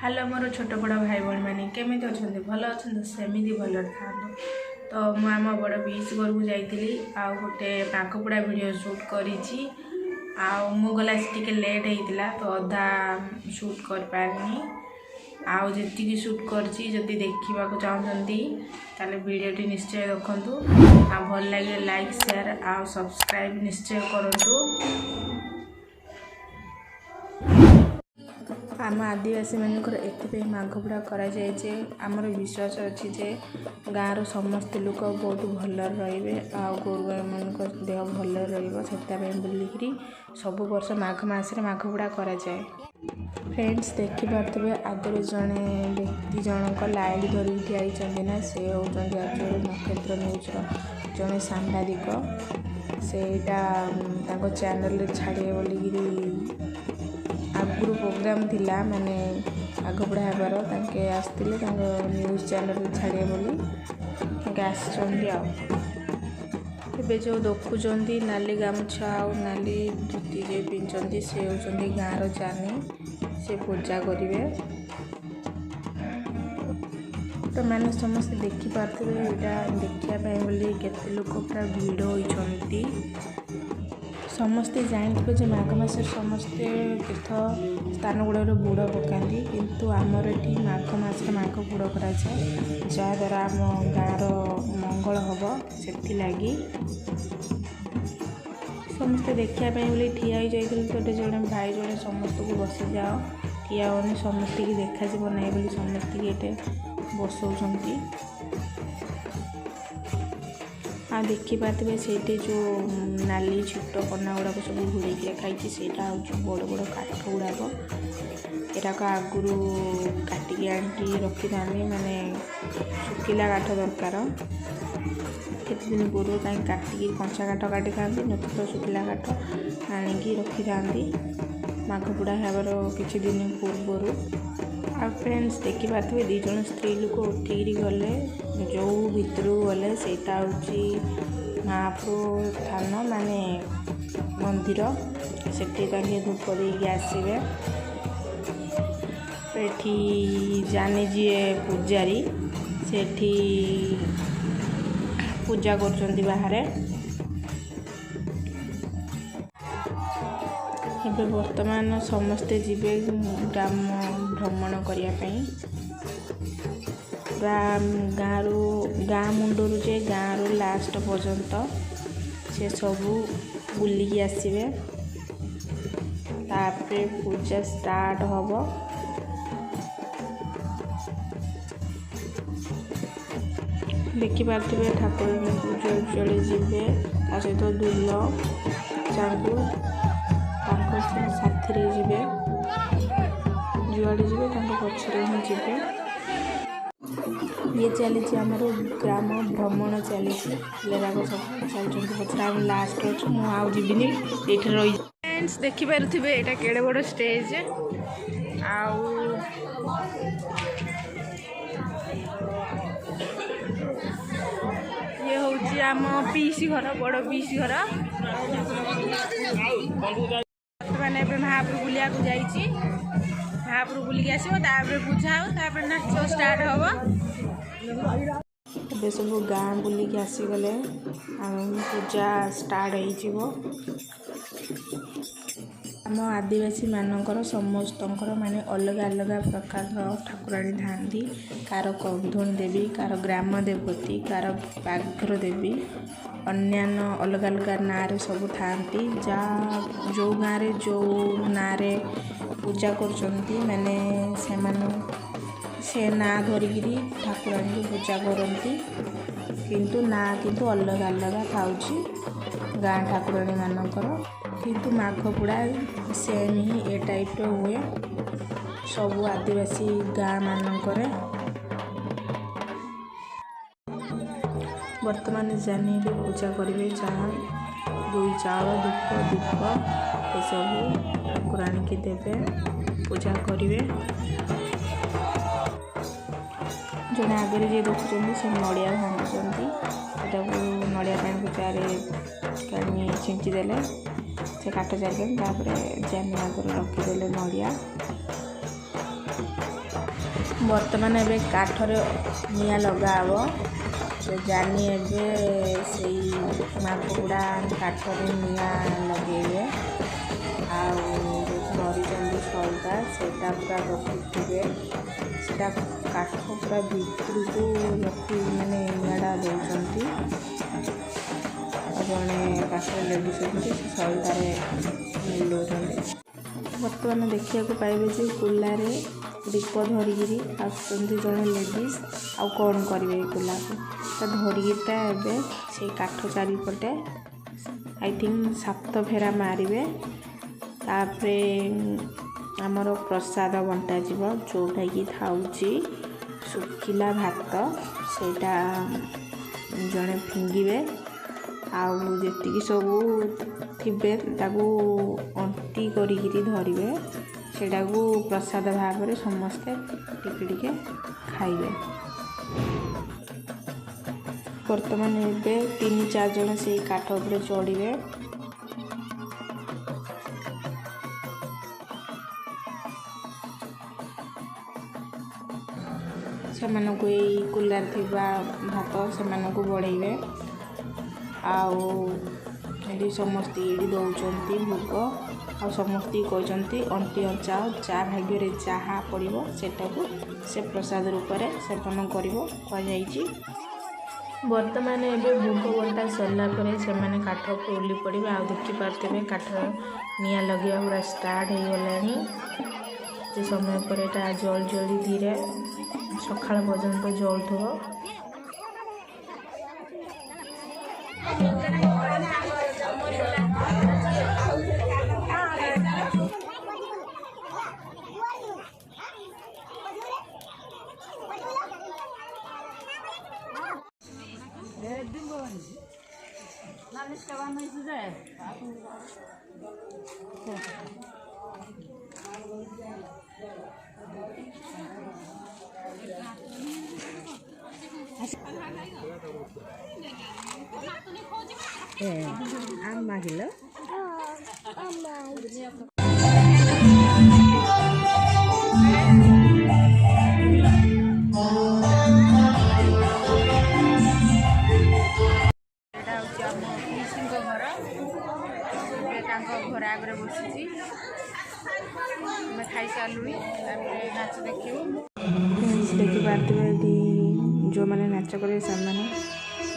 Hello मोर छोट बड़ भाई भाई मैंने केमी अच्छा भल अच्छा सेमती भल था तो मुझे आम बड़ बीच घर को जाइली आउ गोटे पाखपुड़ा वीडियो शूट करी गला टे लेट होता तो अधा शूट कर पारनी आउ जी शूट करदी देखा चाहते ताले वीडियो निश्चय देखु आ भल लगे लाइक शेयर आ सब्सक्राइब निश्चय करूँ। आम आदिवासी मानकर एथपाई माघपुड़ा करमर विश्वास अच्छी जे गाँव समस्त लोक बहुत भल रे गोरु गाय मान देह भल रोलिकी सब वर्ष माघ मसरे माघपुड़ा कराए। फ्रेंड्स देखिपे आगे जड़े व्यक्ति जनक लाइट धरिक ठिया ना से होती नक्षत्र न्यूज जड़े सांबादिक सेटा चैनल छाड़े बोलिकी आगुरी प्रोग्राम थिला माने माघपुड़ा हेबार तांके आसतिले न्यूज चैनल छाड़े बोली आबे जो देखुं नाली गामुछा आ नाली धुती जे पिंधि से होती गाँव जानी से पूजा करेंगे तो मैंने समस्त देखिपे यहाँ देखापी बोली केते लोक पूरा भिड़ होती समस्ते जानते जे माघ मास समस्ते तीर्थ स्थान गुड़ बुड़ पकाती किंतु आमर ये माघ मास माघ बुड़ कराए जहाद्वारा आम गाँव मंगल हम से लगी समस्ते देखापी बोली ठिया तो जड़े भाई जड़े समस्त को बसी जाओ ठिया होने समस्त की देखा ना बोली समस्त ये बसौं आ देखिपे से जो नाली छुट कना गुड़ाक सब घोड़े रखाई से बड़ बड़ काठ गुड़ाक एराक आगुरी काटिकी आनिकी रखी था माने सुखिला काठ दरकार केते दिन पूर्व कहीं काटिकी कंचा काठ काटी था नत्र सुखिला काठ आनिकी रखी था माघपुड़ा हेबार किछि दिन पूर्वर। आ फ्रेंड्स देखिपे दी जन स्त्री लोक उठिकी गले जो भितर गले से महाप्रभु थान माने मंदिर से धूप देकी आसवे जाने जी पूजारी से पूजा कर बाहर एबे वर्तमान समस्ते जीवे ग्राम भ्रमण करने गाँ मुंडरू जे गाँव लास्ट पर्यंत से सबू बुलिकी आसवे तापरे पूजा स्टार्ट हम देखिपे ठाकुर पूजा चले जीवे ता सहित दुल चाकू साथी जी जुआड़े जी पचर ही जी ये चली आमर ग्राम भ्रमण चली सब चलते पचर लास्ट अच्छे मुझे ये रही फ्रेंड्स देखिपे यहाँ केड़े बड़ स्टेज ये हूँ आम पीसी घर बड़ पीसी घर मैंने महाप्रभु बुलिया को जाइए महाप्रभु बुलिक आसपर पूजा हो नाच स्टार्ट हम ए सब गाँ बुलिक आसीगले पूजा स्टार्ट हो आम आदिवासी मानकर समस्तंकर माने अलग अलग प्रकार ठाकुराणी थांती कार कंधुणी देवी कार ग्राम देवती कार व्याघ्र देवी अन्यान्य अलग अलग ना रे सब थांती जा जो गाँव जो ना रे पूजा करचंती माने से ना धरिकी ठाकुराणी को पूजा करती किंतु ना किंतु अलग अलग थाउची गाँ ठाकुराणी मानकर किंतु माघपुड़ा सेम ही ए टाइप हुए सबू आदिवासी गाँ मानकर वर्तमान जानी पूजा करेंगे जहाँ दुई चाउल धूप दीप ये सब ठाकुराणी की देवे पूजा करेंगे जड़े आगे जी देखुं से नड़िया भांगुंट नड़िया पानी पूजा छिंची देले से काट चारिकन जानी आगे रखीदे नड़िया बर्तमान एबे काठरे निया लगा हबो तो जानी एबे सेई माकुड़ा काठरे निया लगेबे धरी सलता सेटा पूरा रखुवे सेटा काठ पूरा भितर को रखी माने नियाड़ा दौरान जड़े पाखे लेडीज अच्छे सलतार मिलौं बर्तमान देखा पाइबे जे कुलारे दीप धरिकी आसुँच जड़े लेडीज आउ कौन करेंगे कुला को धरिकीटा एवं से काठ चारिपटे आई थिंक 7 फेरा मारे तापरे आमर प्रसाद बंटा जोटा कि थाउची सुखिला भात सेटा जड़े फिंगे आउ जी सबू थे अंटी करी धरवे सेटा को प्रसाद भाव में समस्ते टिके खाइबे। वर्तमान एबे 3-4 जन से काठ उपरे चढ़े से कुलार थिबा भात से बढ़ेबे आउ समस्ते ये दौरान भोग आ समस्ते कहते अंटी अंचा जा भाग्य जहाँ पड़ो सेटा को से प्रसाद रूप में सेवन कर वर्तमान एबे भोग बंटा सरला से काठ को ओली पड़े आ देखिपे काठ निया लगे पूरा स्टार्ट हो गलानी से समय पर एटा जल जली धीरे सकाळ पर्यंत जलुव Amma gila. घर आगे बसी खाई सारू नाच देखिपे जो मैंने नाच करे से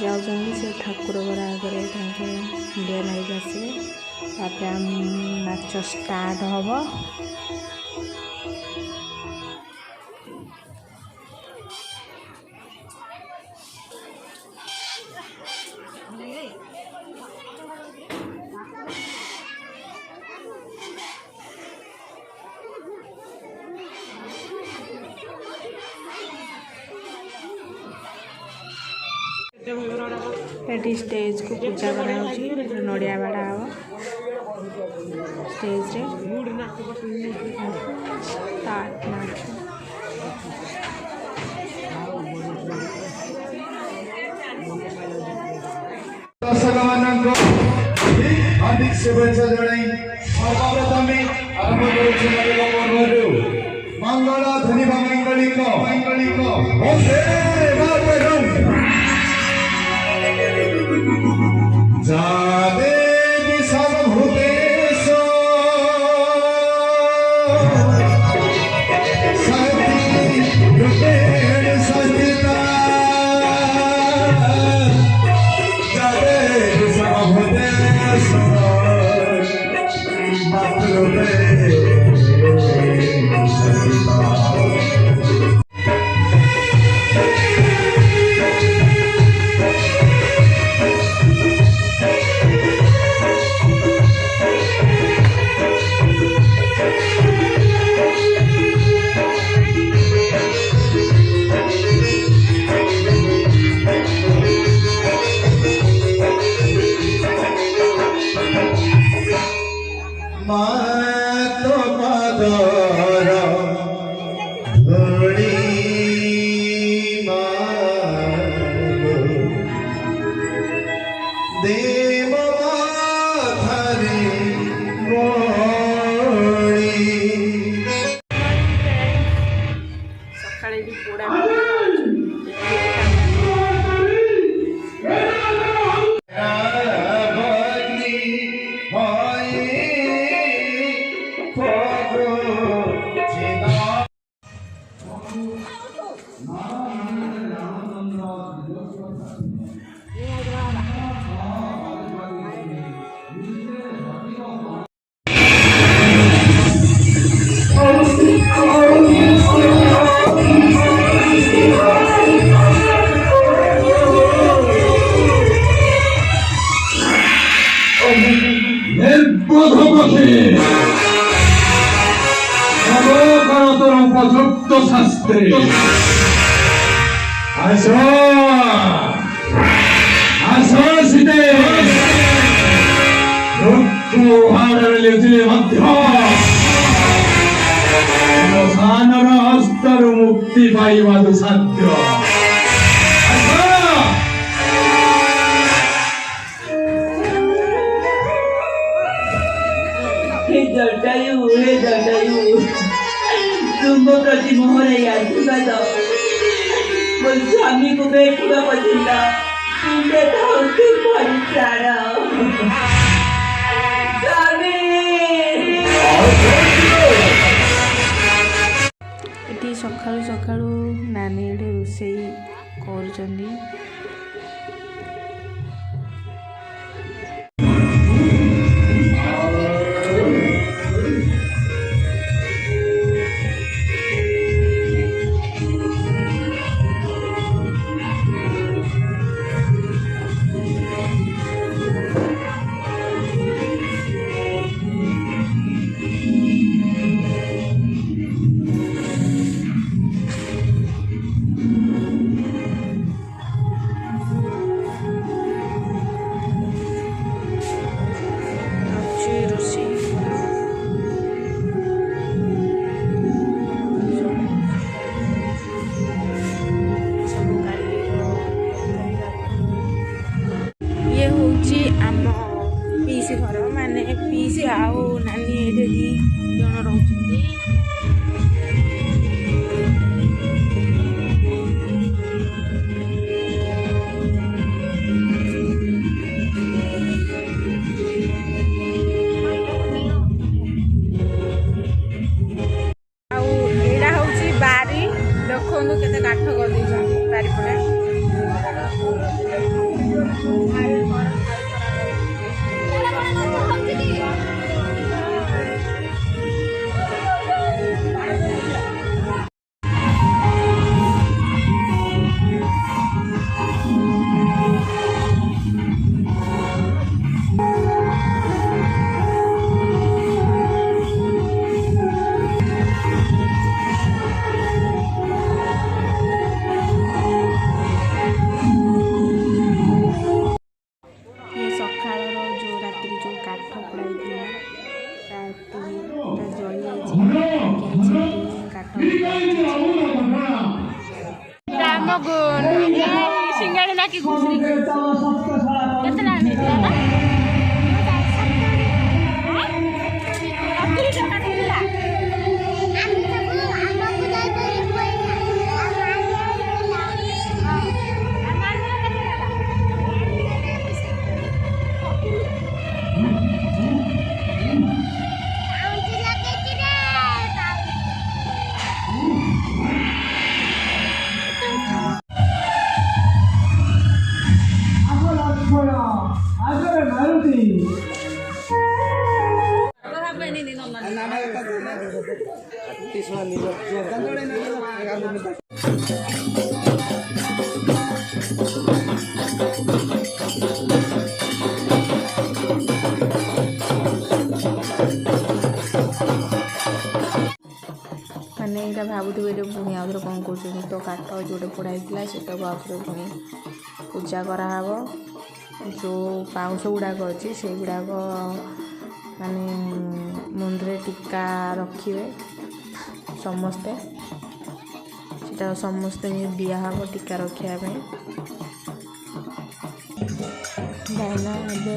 जाऊँगी से ठाकुर घर आगे मुंडिया नाइक आसवे नाच स्टार्ट हम ये स्टेज को पूजा कर नड़िया बाड़ा हम स्टेज स्टार्ट नाच दर्शक मानक हार्दिक शुभेच्छा जणाई सर्वप्रथमे आरंभ करूँ मंगल ध्वनि मांगलिक वंदे मातरम जादे सर्वभूतेषु रूपेण संस्थिता जादे सर्वभूतेषु मातृरूपेण संस्थिता ଏଇଠି ପୋଡ଼ା উপযুক্ত শাস্ত্রে শীতে ହସ୍ତରୁ ମୁକ୍ତି ପାଇବା ଦୁଃସାଧ୍ୟ। हे जटायु तुम प्रति मोहर आशीर्वाद मो स्वामी को बैठा पर्यंत तुमने धरती परित्राण स्वामी ଏଠି ସକାଳୁ ସକାଳୁ ନାନୀ ଏଠି ରୋଷେଇ କରୁଛନ୍ତି। आम पीसी घर माने पीसी आउ नानी एठे दी जन रहउछन्ती। आउ एडा होउची बारी देखनु केते काठ कर दैछन्ती बारी पडा। सिंगाड़ी ना कि घुसरी कितना नहीं दिया ना 70 टका देला मैंने यहाँ भावुवे पुणी आउ थे कौन कर तो काठ जो पोड़ा होता से आउे पुणी पूजा कराव जो पाउंश गुड़ाक अच्छी से गुड़ाक माने मुंडे टीका रखिए समस्ते सेटा समस्ते दिहब टीका रखापी भाईना से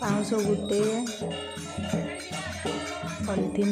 पाउंश गुटे पॉलिथिन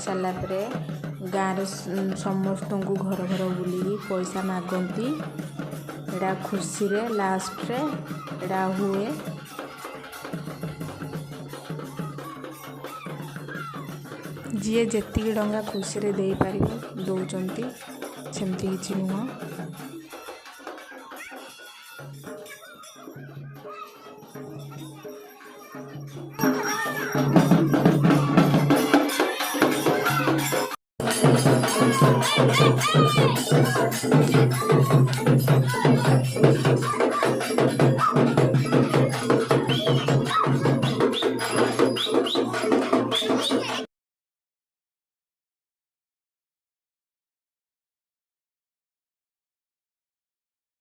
ସାରିଲା ପରେ ଗାଁରେ ସମସ୍ତଙ୍କୁ ଘର ଘର ବୁଲିକି ପଇସା ମାଗନ୍ତି। ଏଇଟା ଖୁସିରେ ଲାଷ୍ଟରେ ଏଇଟା ହୁଏ। ଯିଏ ଯେତିକି ଟଙ୍କା ଖୁସିରେ ଦେଇପାରିବ ଦେଉଛନ୍ତି, ସେମିତି କିଛି ନୁହଁ।